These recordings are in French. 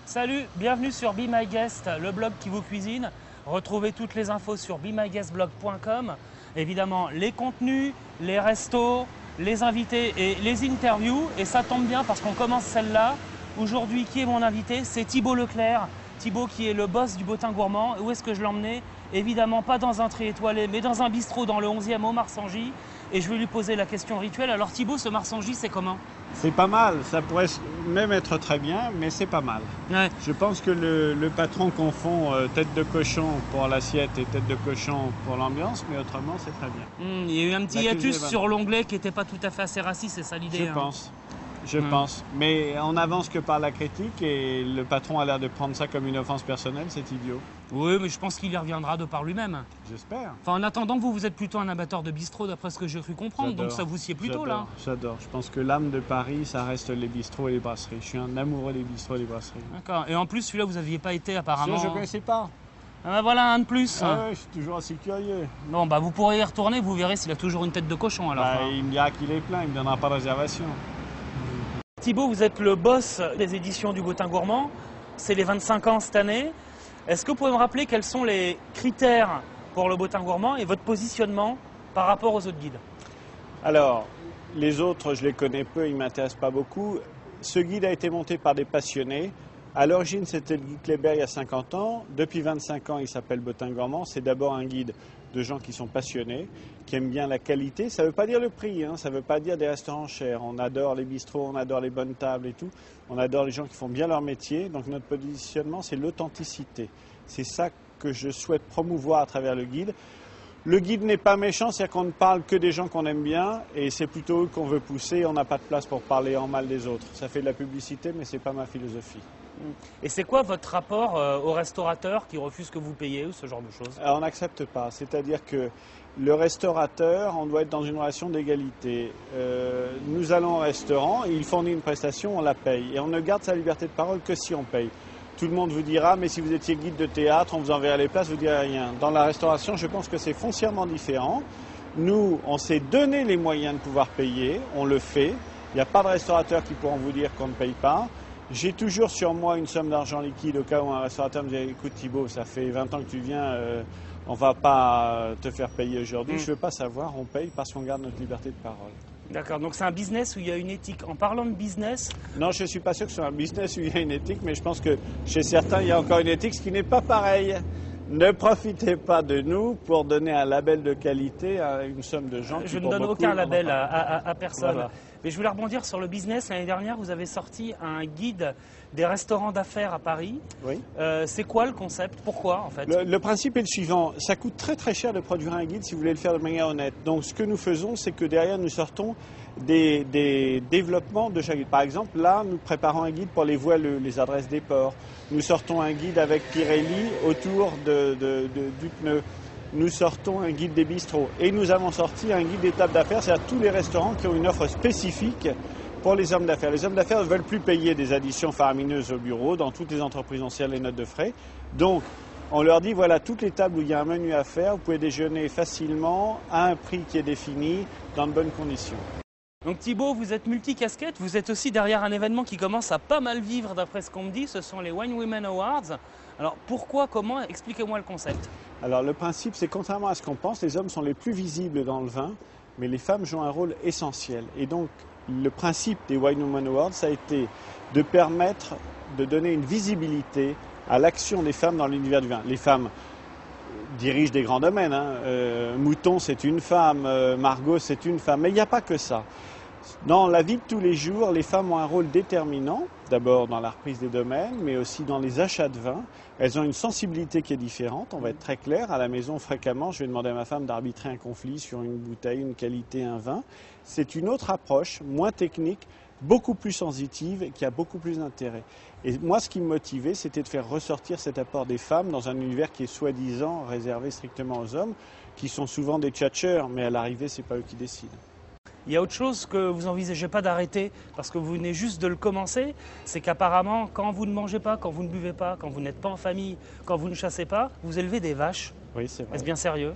Salut, bienvenue sur Be My Guest, le blog qui vous cuisine. Retrouvez toutes les infos sur bemyguestblog.com. Évidemment, les contenus, les restos, les invités et les interviews. Et ça tombe bien parce qu'on commence celle-là. Aujourd'hui, qui est mon invité? C'est Thibaut Leclerc. Thibaut qui est le boss du Bottin Gourmand. Où est-ce que je l'emmenais? Évidemment pas dans un tri étoilé, mais dans un bistrot dans le 11e au Marsangy. Et je vais lui poser la question rituelle. Alors Thibaut, ce Marsangy, c'est comment? C'est pas mal, ça pourrait même être très bien, mais c'est pas mal. Ouais. Je pense que le patron confond tête de cochon pour l'assiette et tête de cochon pour l'ambiance, mais autrement c'est très bien. Il y a eu un petit hiatus sur l'onglet qui n'était pas tout à fait acéraci, c'est ça l'idée? Je pense. Mais on n'avance que par la critique et le patron a l'air de prendre ça comme une offense personnelle, c'est idiot. Oui, mais je pense qu'il y reviendra de par lui-même. J'espère. Enfin, en attendant, vous êtes plutôt un amateur de bistrot, d'après ce que j'ai cru comprendre, donc ça vous sied plutôt là. J'adore. Je pense que l'âme de Paris, ça reste les bistrots et les brasseries. Je suis un amoureux des bistrots et des brasseries. D'accord. Et en plus, celui-là, vous n'aviez pas été apparemment. Je ne connaissais pas. Ah ben voilà un de plus. Ah ouais, je suis toujours assez curieux. Bon, bah vous pourrez y retourner, vous verrez s'il a toujours une tête de cochon alors. Bah, il me dira qu'il est plein, il ne me donnera pas de réservation. Thibaut, vous êtes le boss des éditions du Bottin Gourmand. C'est les 25 ans cette année. Est-ce que vous pouvez me rappeler quels sont les critères pour le Bottin Gourmand et votre positionnement par rapport aux autres guides? Alors, les autres, je les connais peu, ils ne m'intéressent pas beaucoup. Ce guide a été monté par des passionnés. À l'origine, c'était le guide Kléber il y a 50 ans. Depuis 25 ans, il s'appelle Bottin Gourmand. C'est d'abord un guide de gens qui sont passionnés, qui aiment bien la qualité. Ça ne veut pas dire le prix, hein. Ça ne veut pas dire des restaurants chers. On adore les bistrots, on adore les bonnes tables et tout. On adore les gens qui font bien leur métier. Donc notre positionnement, c'est l'authenticité. C'est ça que je souhaite promouvoir à travers le guide. Le guide n'est pas méchant, c'est-à-dire qu'on ne parle que des gens qu'on aime bien et c'est plutôt eux qu'on veut pousser. On n'a pas de place pour parler en mal des autres. Ça fait de la publicité, mais ce n'est pas ma philosophie. Et c'est quoi votre rapport aux restaurateurs qui refusent que vous payiez ou ce genre de choses? Alors, on n'accepte pas. C'est-à-dire que le restaurateur, on doit être dans une relation d'égalité. Nous allons au restaurant, il fournit une prestation, on la paye. Et on ne garde sa liberté de parole que si on paye. Tout le monde vous dira, mais si vous étiez guide de théâtre, on vous enverrait les places, vous ne direz rien. Dans la restauration, je pense que c'est foncièrement différent. Nous, on s'est donné les moyens de pouvoir payer, on le fait. Il n'y a pas de restaurateurs qui pourront vous dire qu'on ne paye pas. J'ai toujours sur moi une somme d'argent liquide au cas où un restaurateur me dit « Écoute Thibaut, ça fait 20 ans que tu viens, on ne va pas te faire payer aujourd'hui. Je ne veux pas savoir, on paye parce qu'on garde notre liberté de parole. » D'accord, donc c'est un business où il y a une éthique. En parlant de business... Non, je ne suis pas sûr que ce soit un business où il y a une éthique, mais je pense que chez certains, il y a encore une éthique, ce qui n'est pas pareil. Ne profitez pas de nous pour donner un label de qualité à une somme de gens. Je ne donne aucun label à personne. Voilà. Mais je voulais rebondir sur le business. L'année dernière, vous avez sorti un guide des restaurants d'affaires à Paris. Oui. C'est quoi le concept? Pourquoi en fait? Le principe est le suivant. Ça coûte très très cher de produire un guide si vous voulez le faire de manière honnête. Donc ce que nous faisons, c'est que derrière nous sortons des développements de chaque guide. Par exemple, là, nous préparons un guide pour les voileux, les adresses des ports. Nous sortons un guide avec Pirelli autour du pneu. Nous sortons un guide des bistrots. Et nous avons sorti un guide des tables d'affaires, c'est-à-dire tous les restaurants qui ont une offre spécifique pour les hommes d'affaires. Les hommes d'affaires ne veulent plus payer des additions faramineuses au bureau. Dans toutes les entreprises, on sert les notes de frais. Donc, on leur dit, voilà, toutes les tables où il y a un menu à faire, vous pouvez déjeuner facilement, à un prix qui est défini, dans de bonnes conditions. Donc Thibaut, vous êtes multicasquette, vous êtes aussi derrière un événement qui commence à pas mal vivre d'après ce qu'on me dit, ce sont les Wine Women Awards. Alors pourquoi, comment, expliquez-moi le concept. Alors le principe, c'est contrairement à ce qu'on pense, les hommes sont les plus visibles dans le vin, mais les femmes jouent un rôle essentiel. Et donc le principe des Wine Women Awards, ça a été de permettre de donner une visibilité à l'action des femmes dans l'univers du vin. Les femmes dirigent des grands domaines. Mouton, c'est une femme. Margot, c'est une femme. Mais il n'y a pas que ça. Dans la vie de tous les jours, les femmes ont un rôle déterminant, d'abord dans la reprise des domaines, mais aussi dans les achats de vin. Elles ont une sensibilité qui est différente, on va être très clair. À la maison, fréquemment, je vais demander à ma femme d'arbitrer un conflit sur une bouteille, une qualité, un vin. C'est une autre approche, moins technique, beaucoup plus sensitive et qui a beaucoup plus d'intérêt. Et moi, ce qui me motivait, c'était de faire ressortir cet apport des femmes dans un univers qui est soi-disant réservé strictement aux hommes, qui sont souvent des tchatcheurs, mais à l'arrivée, ce n'est pas eux qui décident. Il y a autre chose que vous n'envisagez pas d'arrêter parce que vous venez juste de le commencer, c'est qu'apparemment, quand vous ne mangez pas, quand vous ne buvez pas, quand vous n'êtes pas en famille, quand vous ne chassez pas, vous élevez des vaches. Oui, c'est vrai. Est-ce bien sérieux?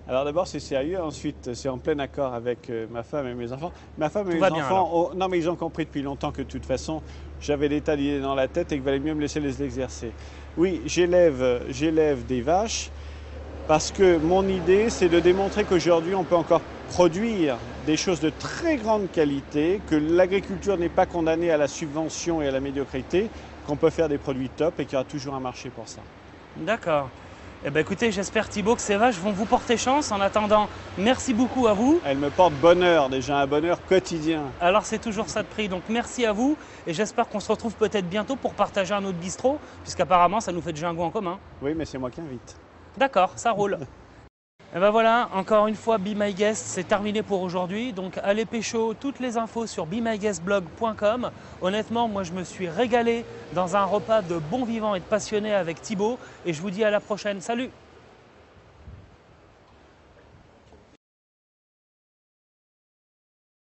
Alors d'abord c'est sérieux, ensuite c'est en plein accord avec ma femme et mes enfants. Ma femme et Tout mes va bien, enfants, non mais ils ont compris depuis longtemps que de toute façon j'avais des tas d'idées dans la tête et qu'il valait mieux me laisser les exercer. Oui, j'élève des vaches parce que mon idée c'est de démontrer qu'aujourd'hui on peut encore produire des choses de très grande qualité, que l'agriculture n'est pas condamnée à la subvention et à la médiocrité, qu'on peut faire des produits top et qu'il y aura toujours un marché pour ça. D'accord. Eh bien, écoutez, j'espère Thibaut que ces vaches vont vous porter chance. En attendant, merci beaucoup à vous. Elles me portent bonheur, déjà un bonheur quotidien. Alors c'est toujours ça de prix, donc merci à vous et j'espère qu'on se retrouve peut-être bientôt pour partager un autre bistrot, puisqu'apparemment ça nous fait déjà un goût en commun. Oui, mais c'est moi qui invite. D'accord, ça roule. Et ben voilà, encore une fois, Be My Guest, c'est terminé pour aujourd'hui. Donc allez pécho, toutes les infos sur bemyguestblog.com. Honnêtement, moi je me suis régalé dans un repas de bons vivants et de passionnés avec Thibaut. Et je vous dis à la prochaine. Salut!